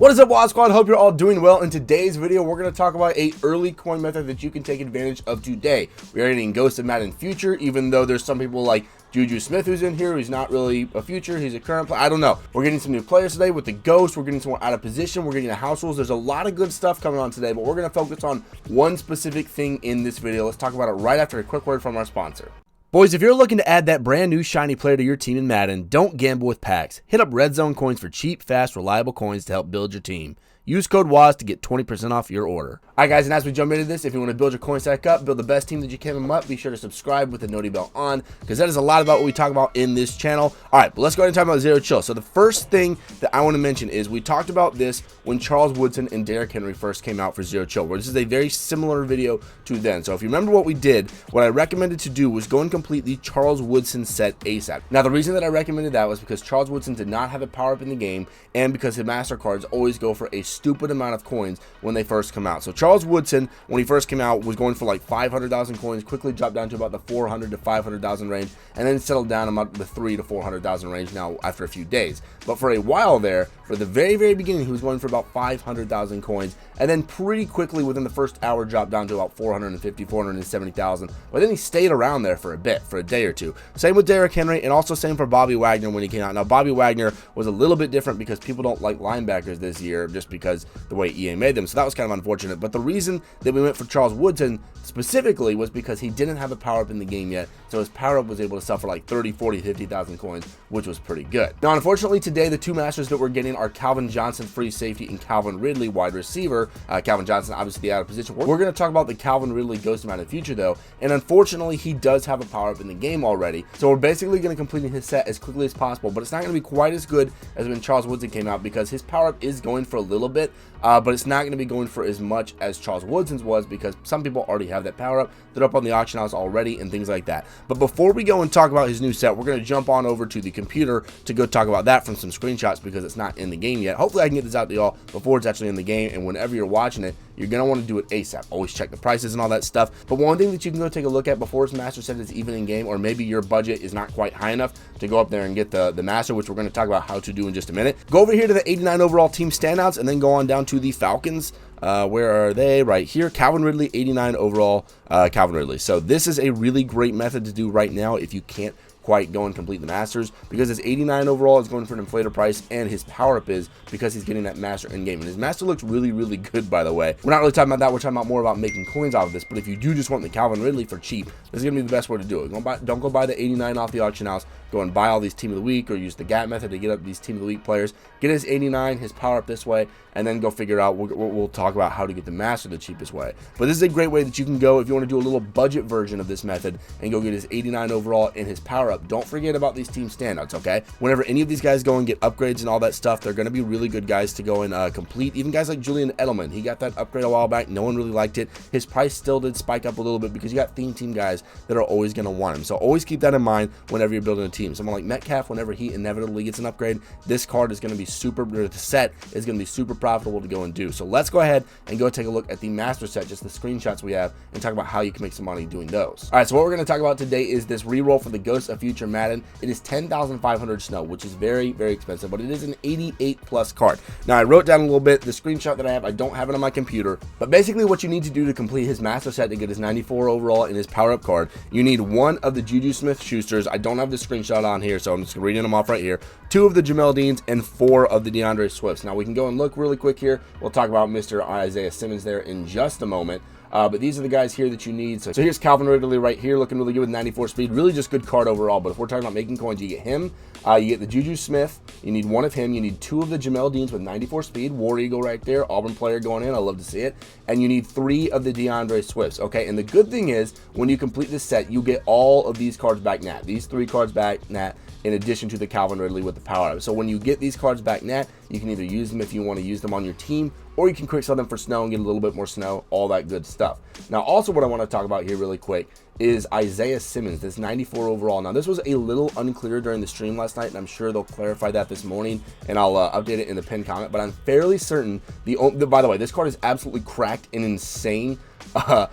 What is up, WAD Squad? Hope you're all doing well. In today's video, we're going to talk about a early coin method that you can take advantage of today. We are getting Ghost of Madden Future, even though there's some people like Juju Smith who's in here who's not really a future, he's a current player. I don't know. We're getting some new players today with the Ghost. We're getting some more out of position. We're getting the house rules. There's a lot of good stuff coming on today, but we're going to focus on one specific thing in this video. Let's talk about it right after a quick word from our sponsor. Boys, if you're looking to add that brand new shiny player to your team in Madden, don't gamble with packs. Hit up Red Zone Coins for cheap, fast, reliable coins to help build your team. Use code WAZ to get 20% off your order. All right, guys, and as we jump into this, if you want to build your coin stack up, build the best team that you can them up, be sure to subscribe with the noti bell on, because that is a lot about what we talk about in this channel. All right, but let's go ahead and talk about Zero Chill. So the first thing that I want to mention is we talked about this when Charles Woodson and Derrick Henry first came out for Zero Chill, where this is a very similar video to then. So if you remember what we did, what I recommended to do was go and complete the Charles Woodson set ASAP. Now, the reason that I recommended that was because Charles Woodson did not have a power-up in the game, and because his Master cards always go for a stupid amount of coins when they first come out. So Charles Woodson, when he first came out, was going for like 500,000 coins, quickly dropped down to about the 400 to 500,000 range, and then settled down about the 3 to 400,000 range now after a few days. But for a while there, for the very beginning, he was going for about 500,000 coins, and then pretty quickly within the first hour dropped down to about 450, 470,000. But then he stayed around there for a bit, for a day or two. Same with Derrick Henry, and also same for Bobby Wagner when he came out. Now, Bobby Wagner was a little bit different because people don't like linebackers this year just because the way EA made them. So that was kind of unfortunate. But the reason that we went for Charles Woodson specifically was because he didn't have a power-up in the game yet. So his power-up was able to sell for like 30, 40, 50,000 coins, which was pretty good. Now, unfortunately, today, the two masters that we're getting are Calvin Johnson, free safety, and Calvin Ridley, wide receiver. Calvin Johnson, obviously the out of position. We're going to talk about the Calvin Ridley Ghost of Madden Future, though. And unfortunately, he does have a power-up in the game already. So we're basically going to complete his set as quickly as possible. But it's not going to be quite as good as when Charles Woodson came out because his power-up is going for a little bit, but it's not going to be going for as much as Charles Woodson's was because some people already have that power-up. They're up on the auction house already and things like that. But before we go and talk about his new set, we're going to jump on over to the computer to go talk about that from some screenshots because it's not in the game yet. Hopefully I can get this out to y'all before it's actually in the game, and whenever you're watching it, you're going to want to do it ASAP. Always check the prices and all that stuff. But one thing that you can go take a look at before his master set is even in game, or maybe your budget is not quite high enough to go up there and get the master, which we're going to talk about how to do in just a minute. Go over here to the 89 overall team standouts and then go on down to the Falcons. Where are they? Right here. Calvin Ridley, 89 overall, Calvin Ridley. So this is a really great method to do right now if you can't quite go and complete the masters, because his 89 overall is going for an inflator price, and his power up is because he's getting that master in game, and his master looks really good, by the way. We're not really talking about that, we're talking about more about making coins off of this. But if you do just want the Calvin Ridley for cheap, this is gonna be the best way to do it. Don't go buy the 89 off the auction house. Go and buy all these team of the week, or use the gap method to get up these team of the week players. Get his 89, his power up this way, and then go figure out. We'll talk about how to get the master the cheapest way. But this is a great way that you can go if you want to do a little budget version of this method and go get his 89 overall and his power up. Don't forget about these team standouts, okay? Whenever any of these guys go and get upgrades and all that stuff, they're going to be really good guys to go and complete. Even guys like Julian Edelman, he got that upgrade a while back. No one really liked it. His price still did spike up a little bit because you got theme team guys that are always going to want him. So always keep that in mind whenever you're building a team. Someone like Metcalf, whenever he inevitably gets an upgrade, this card is going to be super, or the set is going to be super profitable to go and do. So let's go ahead and go take a look at the master set, just the screenshots we have, and talk about how you can make some money doing those. All right, so what we're going to talk about today is this reroll for the Ghost of Future Madden. It is 10,500 snow, which is very expensive, but it is an 88 plus card. Now, I wrote down a little bit the screenshot that I have. I don't have it on my computer, but basically what you need to do to complete his master set to get his 94 overall and his power up card, you need one of the Juju Smith-Schusters. I don't have the screenshot on here, so I'm just reading them off right here. 2 of the Jamel Deans and 4 of the DeAndre Swifts. Now we can go and look really quick here. We'll talk about Mr. Isaiah Simmons there in just a moment. But these are the guys here that you need. So here's Calvin Ridley right here, looking really good with 94 speed. Really just good card overall. But if we're talking about making coins, you get him. You get the Juju Smith. You need 1 of him. You need 2 of the Jamel Deans with 94 speed. War Eagle right there. Auburn player going in. I love to see it. And you need 3 of the DeAndre Swifts. Okay, and the good thing is when you complete this set, you get all of these cards back nat. These 3 cards back nat, in addition to the Calvin Ridley with the power up. So when you get these cards back nat, you can either use them if you want to use them on your team, or you can quick sell them for snow and get a little bit more snow, all that good stuff. Now, also what I want to talk about here really quick is Isaiah Simmons, this 94 overall. Now, this was a little unclear during the stream last night, and I'm sure they'll clarify that this morning, and I'll update it in the pinned comment, but I'm fairly certain, by the way, this card is absolutely cracked and insane.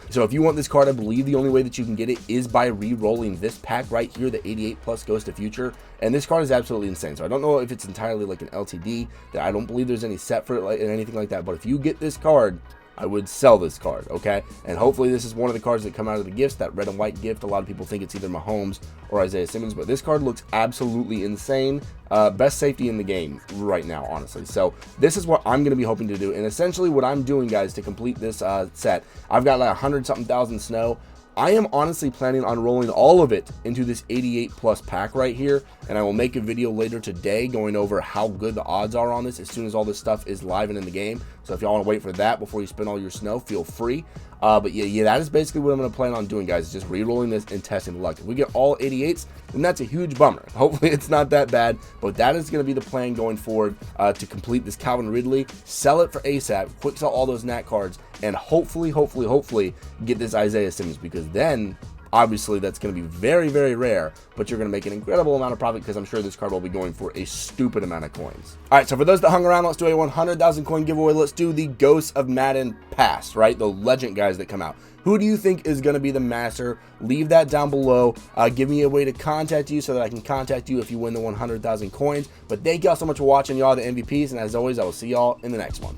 So if you want this card, I believe the only way that you can get it is by re-rolling this pack right here, the 88 plus Ghost of Future. And this card is absolutely insane. So I don't know if it's entirely like an LTD. That I don't believe there's any set for it like, and anything like that. But if you get this card, I would sell this card, okay? And hopefully this is one of the cards that come out of the gifts, that red and white gift. A lot of people think it's either Mahomes or Isaiah Simmons, but this card looks absolutely insane. Best safety in the game right now, honestly. So this is what I'm going to be hoping to do. And essentially what I'm doing, guys, to complete this set, I've got like 100-something thousand snow. I am honestly planning on rolling all of it into this 88 plus pack right here, and I will make a video later today going over how good the odds are on this as soon as all this stuff is live and in the game. So if y'all want to wait for that before you spend all your snow, feel free. But yeah, that is basically what I'm going to plan on doing, guys, is just re-rolling this and testing the luck. If we get all 88s, then that's a huge bummer. Hopefully it's not that bad, but that is going to be the plan going forward to complete this Calvin Ridley, sell it for ASAP, quick sell all those Nat cards, and hopefully get this Isaiah Simmons, because then obviously that's going to be very, very rare, but you're going to make an incredible amount of profit because I'm sure this card will be going for a stupid amount of coins. All right, so for those that hung around, let's do a 100,000 coin giveaway. Let's do the Ghosts of Madden Pass, right? The legend guys that come out. Who do you think is going to be the master? Leave that down below. Give me a way to contact you so that I can contact you if you win the 100,000 coins. But thank y'all so much for watching, y'all, the MVPs. And as always, I will see y'all in the next one.